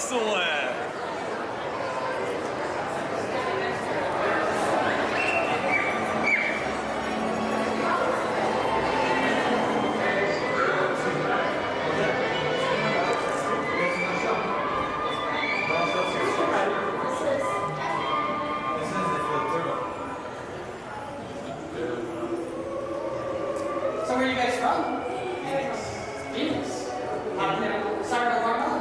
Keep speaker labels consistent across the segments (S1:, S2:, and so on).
S1: Excellent.
S2: So where are you guys from? Phoenix. Sorry to warm up?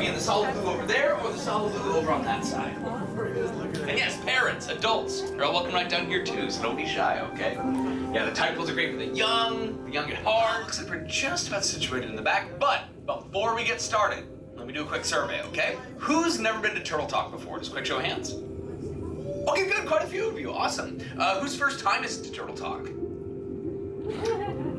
S3: The solid blue over there or the solid blue over on that side. And yes, parents, adults, you're all welcome right down here too, so don't be shy, okay? Yeah, the tide pools are great for the young at heart. Looks like we're just about situated in the back, but before we get started, let me do a quick survey, okay? Who's never been to Turtle Talk before? Just quick show of hands. Okay, good, quite a few of you, awesome. Whose first time is it to Turtle Talk?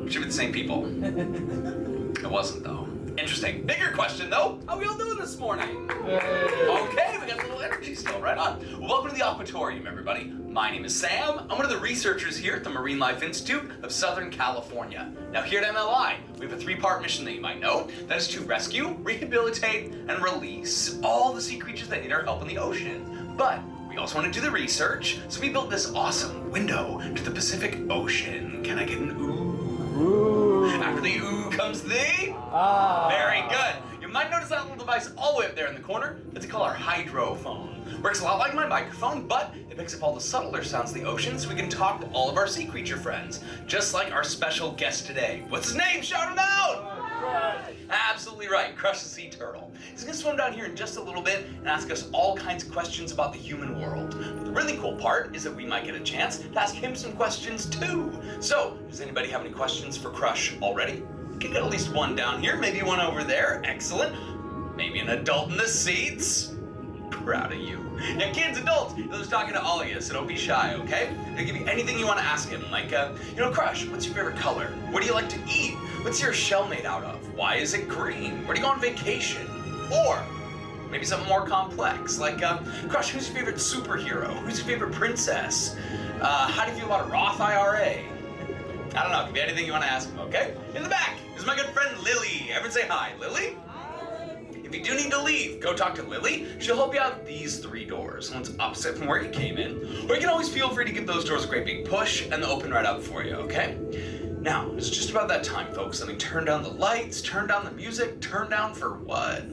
S3: Should be the same people. It wasn't though. Interesting. Bigger question though. How are we all doing this morning? Okay, we got a little energy still, right on. Well, welcome to the Aquatorium, everybody. My name is Sam. I'm one of the researchers here at the Marine Life Institute of Southern California. Now here at MLI, we have a three-part mission that you might know. That is to rescue, rehabilitate, and release all the sea creatures that need our help in the ocean. But we also want to do the research, so we built this awesome window to the Pacific Ocean. Can I get an ooh? Ooh. After the ooh comes the ah. Very good. You might notice that little device all the way up there in the corner. That's called our hydrophone. Works a lot like my microphone, but it picks up all the subtler sounds of the ocean so we can talk to all of our sea creature friends. Just like our special guest today. What's his name? Shout him out! Crush. Absolutely right, Crush the sea turtle. He's gonna swim down here in just a little bit and ask us all kinds of questions about the human world. But the really cool part is that we might get a chance to ask him some questions too. So, does anybody have any questions for Crush already? You can get at least one down here, maybe one over there. Excellent. Maybe an adult in the seats. Proud of you. Now kids, adults, I'm just talking to all of you, so don't be shy, okay? I'll give you anything you want to ask him, like, Crush, what's your favorite color? What do you like to eat? What's your shell made out of? Why is it green? Where do you go on vacation? Or maybe something more complex, like, Crush, who's your favorite superhero? Who's your favorite princess? How do you feel about a Roth IRA? I don't know, it could be anything you want to ask him, okay? In the back is my good friend Lily. Everyone say hi, Lily. If you do need to leave, go talk to Lily. She'll help you out these three doors. One's opposite from where you came in. Or you can always feel free to give those doors a great big push and they'll open right up for you, okay? Now, it's just about that time, folks. Let me turn down the lights, turn down the music, turn down for what?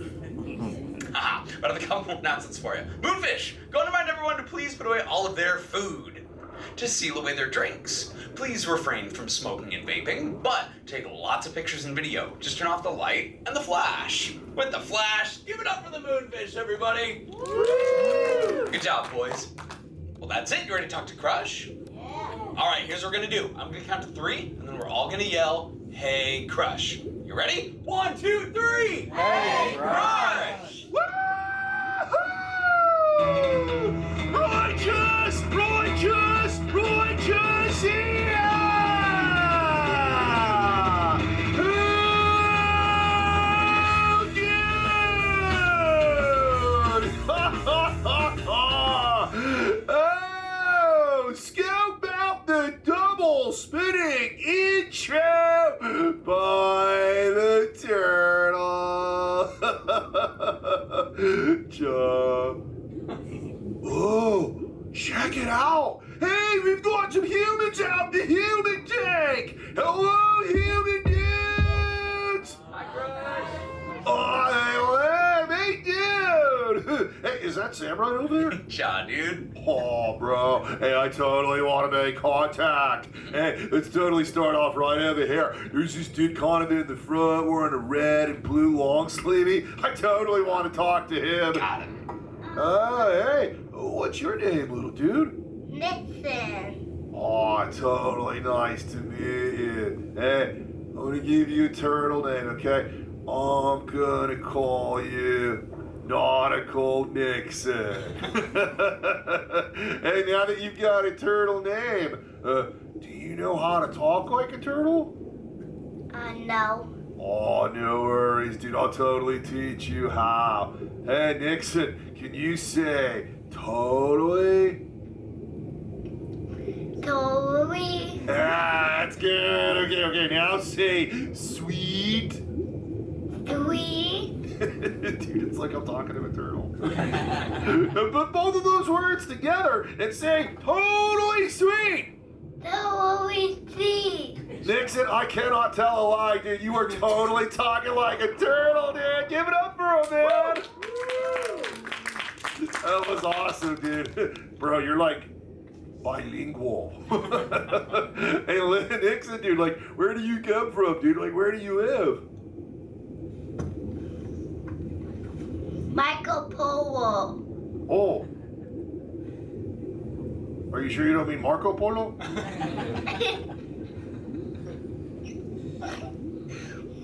S3: But I have a couple more announcements for you. Moonfish, go and remind everyone to please put away all of their food. To seal away their drinks. Please refrain from smoking and vaping, but take lots of pictures and video. Just turn off the light and the flash. With the flash, give it up for the moonfish, everybody. Woo! Good job, boys. Well, that's it. You ready to talk to Crush? Yeah. All right, here's what we're gonna do. I'm gonna count to 3, and then we're all gonna yell, "Hey, Crush." You ready? 1, 2, 3. Hey, Crush!
S1: Woo-hoo! Righteous! Righteous! Righteous! Yeah! Oh, dude! Oh, scope out the double spinning intro by the turtle. Jump. Oh, check it out. Hey, we've got some humans out the human tank. Hello, human dudes.
S3: Hi, Crush.
S1: Oh, hey, dude. Hey, is that Sam right over there?
S3: Yeah, dude.
S1: Oh, bro. Hey, I totally want to make contact. Hey, let's totally start off right over here. There's this dude kind of in the front wearing a red and blue long sleevey. I totally want to talk to him.
S3: Got him.
S1: Hey, what's your name, little dude?
S4: Listen.
S1: Oh, totally nice to meet you. Hey, I'm gonna give you a turtle name, okay? I'm gonna call you Nautical Nixon. Hey, now that you've got a turtle name, do you know how to talk like a turtle?
S4: No.
S1: Oh, no worries, dude. I'll totally teach you how. Hey, Nixon, can you say totally?
S4: Totally.
S1: Ah, that's good. Okay. Now say sweet.
S4: Sweet.
S1: Dude, it's like I'm talking to a turtle. Put both of those words together and say totally sweet.
S4: Totally sweet.
S1: Nixon, I cannot tell a lie, dude. You are totally talking like a turtle, dude. Give it up for him, man. That was awesome, dude. Bro, you're like bilingual. Hey, Nixon, dude, like, where do you come from, dude? Like, where do you live?
S4: Marco Polo.
S1: Oh. Are you sure you don't mean Marco Polo?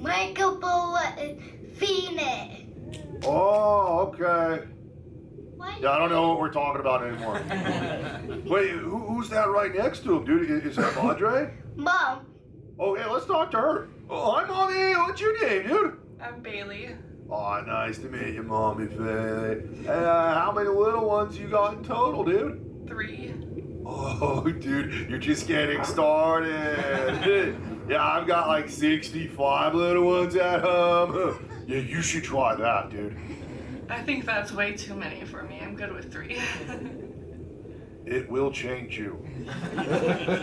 S4: Marco Polo is Phoenix.
S1: Oh, okay.
S4: What?
S1: Yeah, I don't know what we're talking about anymore. Wait, who's that right next to him, dude? Is that Madre?
S4: Mom.
S1: Oh, yeah, let's talk to her. Oh, hi, Mommy. What's your name, dude?
S5: I'm Bailey.
S1: Oh, nice to meet you, Mommy Faye. How many little ones you got in total, dude?
S5: 3.
S1: Oh, dude, you're just getting started. Yeah, I've got like 65 little ones at home. Yeah, you should try that, dude.
S5: I think that's way too many for me. I'm good with 3.
S1: It will change you.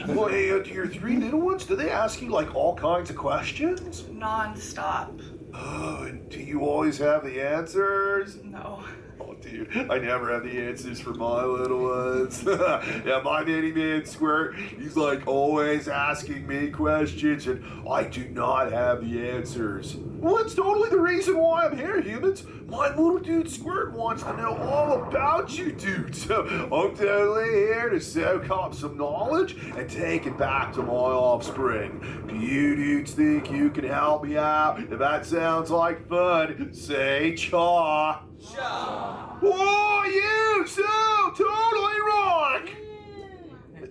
S1: Well, hey, to your 3 little ones, do they ask you like all kinds of questions?
S5: Non-stop.
S1: Oh, and do you always have the answers?
S5: No.
S1: Oh, dude, I never have the answers for my little ones. Yeah, my mini man Squirt, he's like always asking me questions, and I do not have the answers. Well, that's totally the reason why I'm here, humans. My little dude Squirt wants to know all about you, dude. So I'm totally here to soak up some knowledge and take it back to my offspring. Do you dudes think you can help me out? If that sounds like fun, say chaw. Whoa, you so totally rock!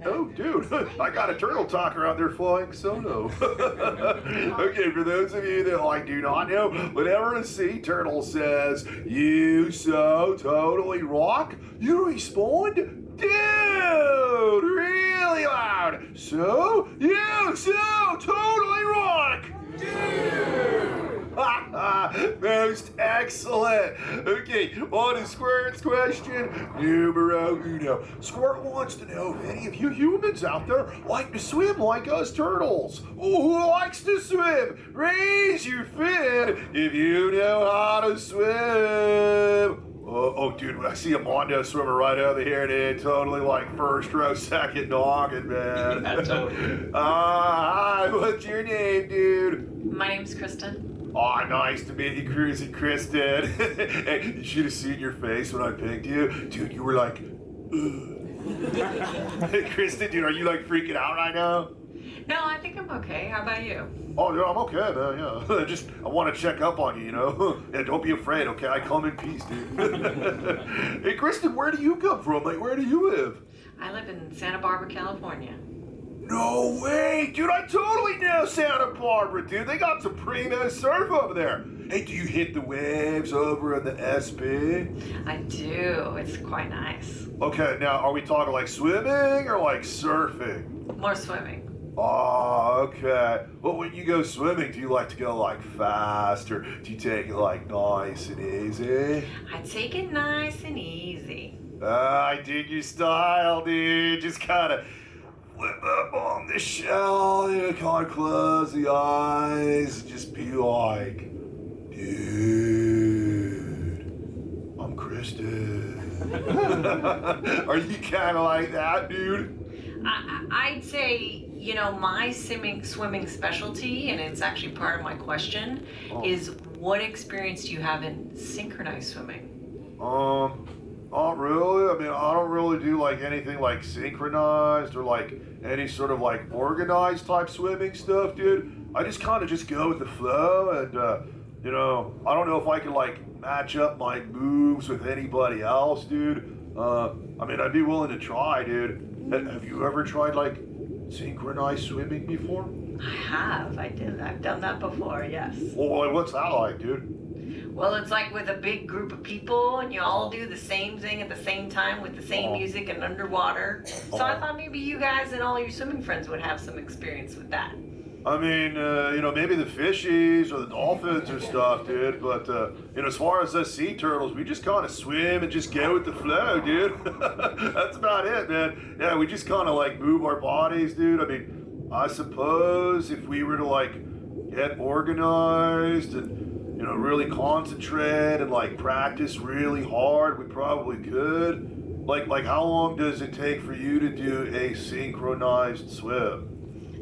S1: Oh, dude, I got a turtle talker out there flying solo. Okay, for those of you that like do not know, whenever a sea turtle says, "You so totally rock," you respond, "Dude," really loud. So, you so totally rock! Most excellent. Okay, on to Squirt's question numero uno. Squirt wants to know if any of you humans out there like to swim like us turtles. Oh, who likes to swim? Raise your fin if you know how to swim. Oh, dude, I see a Mondo swimmer right over here, dude. Totally like first row, second noggin, man.
S3: Yeah, totally.
S1: Hi, what's your name, dude?
S5: My name's Kristen.
S1: Oh, nice to meet you, Cruisy Kristen. Hey, you should have seen your face when I picked you. Dude, you were like, ugh. Hey, Kristen, dude, are you like freaking out right now?
S5: No, I think I'm okay. How about you?
S1: Oh, yeah, I'm okay, man, yeah. I want to check up on you, you know? Yeah, don't be afraid, okay? I come in peace, dude. Hey, Kristen, where do you come from? Like, where do you live?
S5: I live in Santa Barbara, California.
S1: No way, dude, I totally know Santa Barbara, dude. They got some primo surf over there. Hey, do you hit the waves over in the SP?
S5: I do. It's quite nice.
S1: Okay, now, are we talking like swimming or like surfing?
S5: More swimming.
S1: Oh, okay. Well, when you go swimming, do you like to go like fast or do you take it like nice and easy?
S5: I take it nice and easy.
S1: I dig your style, dude. Just kind of flip up on the shell, you know, kind of close the eyes, and just be like, dude, I'm Kristen. Are you kind of like that, dude?
S5: I'd say, you know, my swimming specialty, and it's actually part of my question, is what experience do you have in synchronized swimming?
S1: Not really. I mean, I don't really do like anything like synchronized or like any sort of like organized type swimming stuff, dude. I just kind of just go with the flow and you know, I don't know if I can like match up my moves with anybody else, dude. I mean, I'd be willing to try, dude. Have you ever tried like synchronized swimming before?
S5: I have. I've done that before, yes.
S1: Well, what's that like, dude?
S5: Well, it's like with a big group of people and you all do the same thing at the same time with the same music and underwater. So I thought maybe you guys and all your swimming friends would have some experience with that.
S1: I mean, you know, maybe the fishies or the dolphins or stuff, dude. But, you know, as far as us sea turtles, we just kind of swim and just go with the flow, dude. That's about it, man. Yeah, we just kind of like move our bodies, dude. I mean, I suppose if we were to like get organized and, you know, really concentrate and like practice really hard, we probably could. Like how long does it take for you to do a synchronized swim?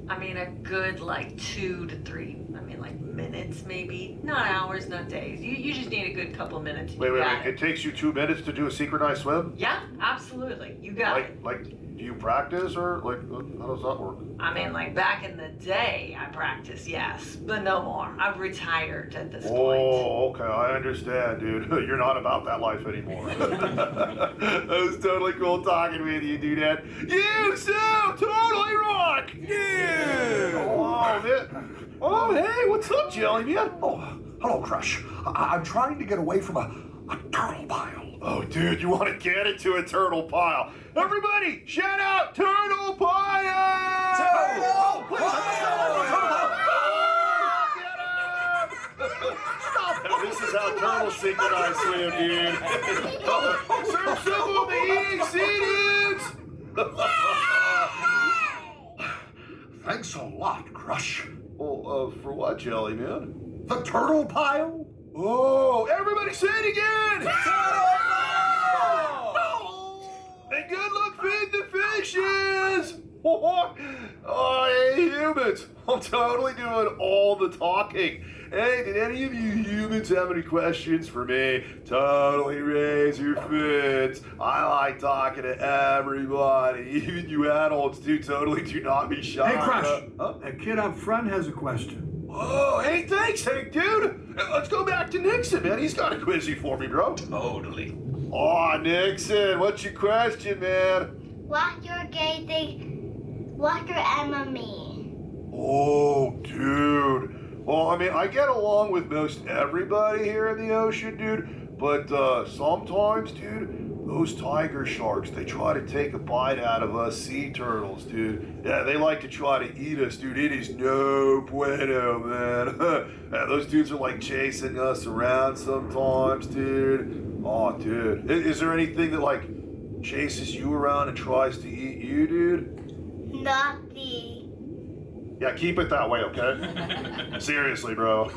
S5: I mean, a good like 2 to 3, like minutes maybe. Not hours, not days. You just need a good couple of minutes.
S1: Wait. It takes you 2 minutes to do a synchronized swim?
S5: Yeah, absolutely. You got it.
S1: Like, do you practice or like how does that work?
S5: I mean, like back in the day, I practiced, yes, but no more. I've retired at this point.
S1: Oh, okay, I understand, dude. You're not about that life anymore. That was totally cool talking with you, dude. You so totally rock! Yeah! Oh, man. Oh, hey, what's up, Jelly Man?
S6: Oh, hello, Crush. I'm trying to get away from a turtle pile.
S1: Oh, dude, you want to get into a turtle pile? Everybody, shout out Turtle Pile!
S6: Turtle
S1: Stop! This is how turtles synchronize swim, dude. Serve some of the EXC, dudes!
S6: Thanks a lot, Crush.
S1: Well, for what, Jelly Man?
S6: The turtle pile?
S1: Oh, everybody say it again!
S6: Turtle pile!
S1: And good luck feeding the fishes! Oh, hey, humans. I'm totally doing all the talking. Hey, did any of you humans have any questions for me? Totally raise your fists. I like talking to everybody. Even you adults do. Totally do not be shy.
S7: Hey, Crush.
S1: Huh?
S7: That kid up front has a question.
S1: Oh, hey, thanks, Hank, dude. Let's go back to Nixon, man. He's got a quizzy for me, bro.
S3: Totally.
S1: Oh, Nixon, what's your question, man?
S4: What's your gay thing? What's your enemy?
S1: Oh, dude. Well, I mean, I get along with most everybody here in the ocean, dude. But sometimes, dude, those tiger sharks, they try to take a bite out of us sea turtles, dude. Yeah, they like to try to eat us, dude. It is no bueno, man. Yeah, those dudes are like chasing us around sometimes, dude. Oh, dude. Is there anything that like chases you around and tries to eat you, dude?
S4: Nothing.
S1: Yeah, keep it that way, okay? Seriously, bro.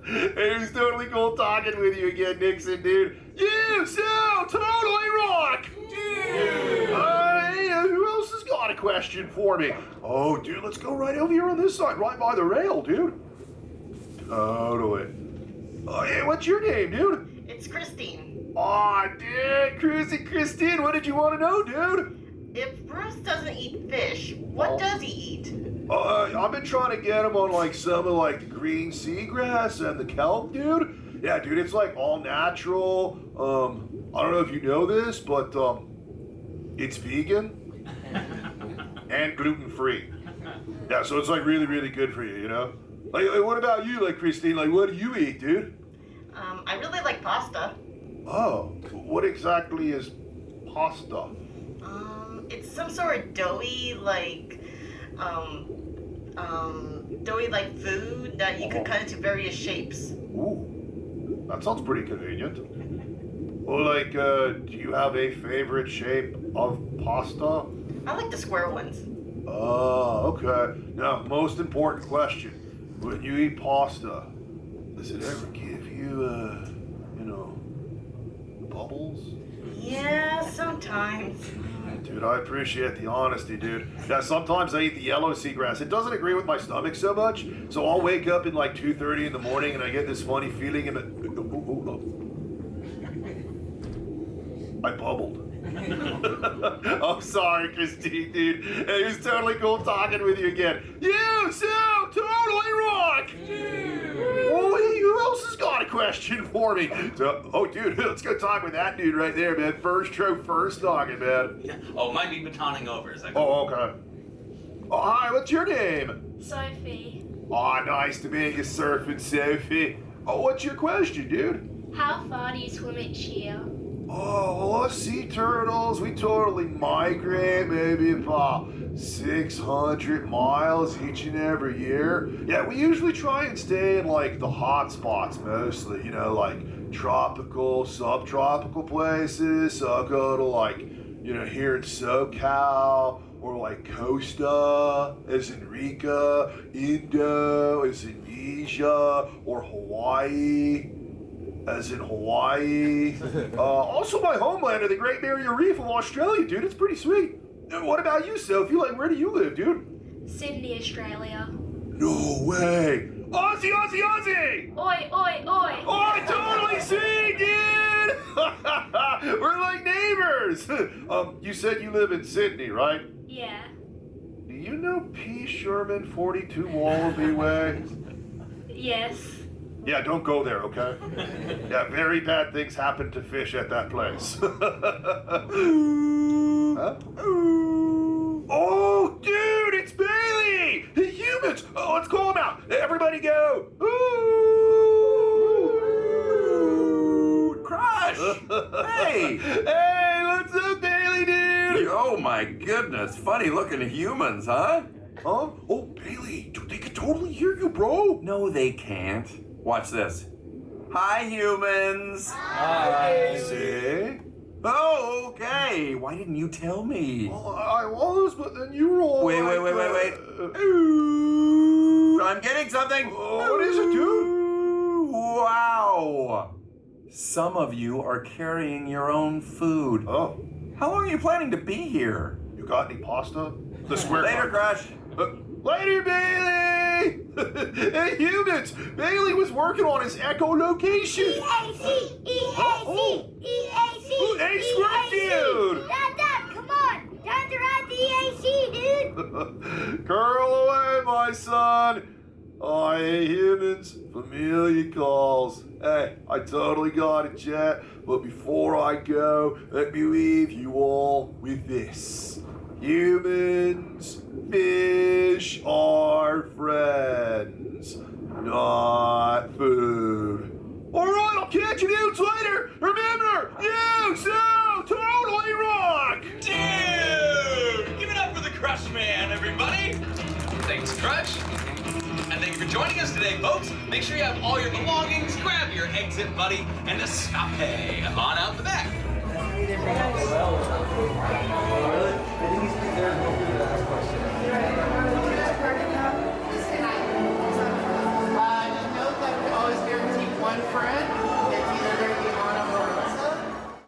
S1: It was totally cool talking with you again, Nixon, dude. You so totally rock! Dude! Hey, who else has got a question for me? Oh, dude, let's go right over here on this side, right by the rail, dude. Totally. Oh, hey, what's your name, dude?
S8: It's Christine.
S1: Aw, dude, Christine, what did you want to know, dude?
S8: If Bruce doesn't eat fish, what does he eat?
S1: I've been trying to get him on like some of like the green seagrass and the kelp, dude. Yeah, dude, it's like all natural. I don't know if you know this, but it's vegan and gluten free. Yeah, so it's like really, really good for you, you know? Like what about you, like Christine? Like, what do you eat, dude?
S8: I really like pasta.
S1: Oh, what exactly is pasta?
S8: It's some sort of doughy, like, food that you can cut into various shapes.
S1: Ooh, that sounds pretty convenient. Well, like, do you have a favorite shape of pasta?
S8: I like the square ones.
S1: Oh, okay. Now, most important question. When you eat pasta, does it ever give you, bubbles?
S8: Yeah, sometimes.
S1: Dude, I appreciate the honesty, dude. Yeah, sometimes I eat the yellow seagrass. It doesn't agree with my stomach so much, so I'll wake up in like 2:30 in the morning and I get this funny feeling and I bubbled. I'm sorry, Christine, dude. It was totally cool talking with you again. You so totally rock! Oh, hey, question for me. So, oh, dude, let's go talk with that dude right there, man. First row, first talking, man.
S3: Yeah. Oh, might be batoning over as I go.
S1: Oh, okay. Oh, hi, what's your name?
S4: Sophie.
S1: Oh, nice to meet you, Surfing Sophie. Oh, what's your question, dude?
S4: How far do you swim each year?
S1: Oh, well, us sea turtles, we totally migrate maybe about 600 miles each and every year. Yeah, we usually try and stay in like the hot spots mostly, you know, like tropical, subtropical places. So I'll go to like, you know, here in SoCal, or like Costa, as in Rica, Indo, as in Asia, or Hawaii, as in Hawaii. Also my homeland of the Great Barrier Reef of Australia, dude. It's pretty sweet. And what about you, Sophie? Like, where do you live, dude?
S4: Sydney, Australia.
S1: No way. Aussie, Aussie, Aussie!
S4: Oi, oi, oi!
S1: Oh, I totally see, dude! We're like neighbors. You said you live in Sydney, right?
S4: Yeah.
S1: Do you know P. Sherman 42 Wallaby Way?
S4: Yes.
S1: Yeah, don't go there, okay? Yeah, very bad things happen to fish at that place. Huh? Oh, dude, it's Bailey! The humans! Oh, let's call him out. Everybody go! Ooh!
S9: Crush! Hey!
S1: Hey, what's up, Bailey, dude?
S9: Oh my goodness, funny looking humans, huh?
S1: Huh? Oh, Bailey, dude, they can totally hear you, bro.
S9: No, they can't. Watch this. Hi, humans!
S1: See?
S9: Oh, okay. Why didn't you tell me?
S1: Well, I was, but then you were all
S9: Wait.
S1: like,
S9: Ooh, I'm getting something.
S1: what is it, dude?
S9: Wow. Some of you are carrying your own food.
S1: Oh,
S9: How long are you planning to be here?
S1: you got any pasta? The square.
S9: Later, Crush.
S1: Later, Bailey! Hey, humans! Bailey was working on his echolocation!
S4: EAC!
S1: Oh. Ooh, hey, Squirt Dude!
S4: Dad, come on! Time to ride the EAC, dude!
S1: Curl away, my son! Oh, hey, humans. Familia calls. Hey, I totally got it, Jet. But before I go, let me leave you all with this. Humans, fish are friends, not food. Alright, I'll catch you dudes later. Remember, you so totally rock!
S3: Dude! Give it up for the Crush Man, everybody! Thanks, Crush. And thank you for joining us today, folks. Make sure you have all your belongings, grab your exit buddy, and escape on out the back.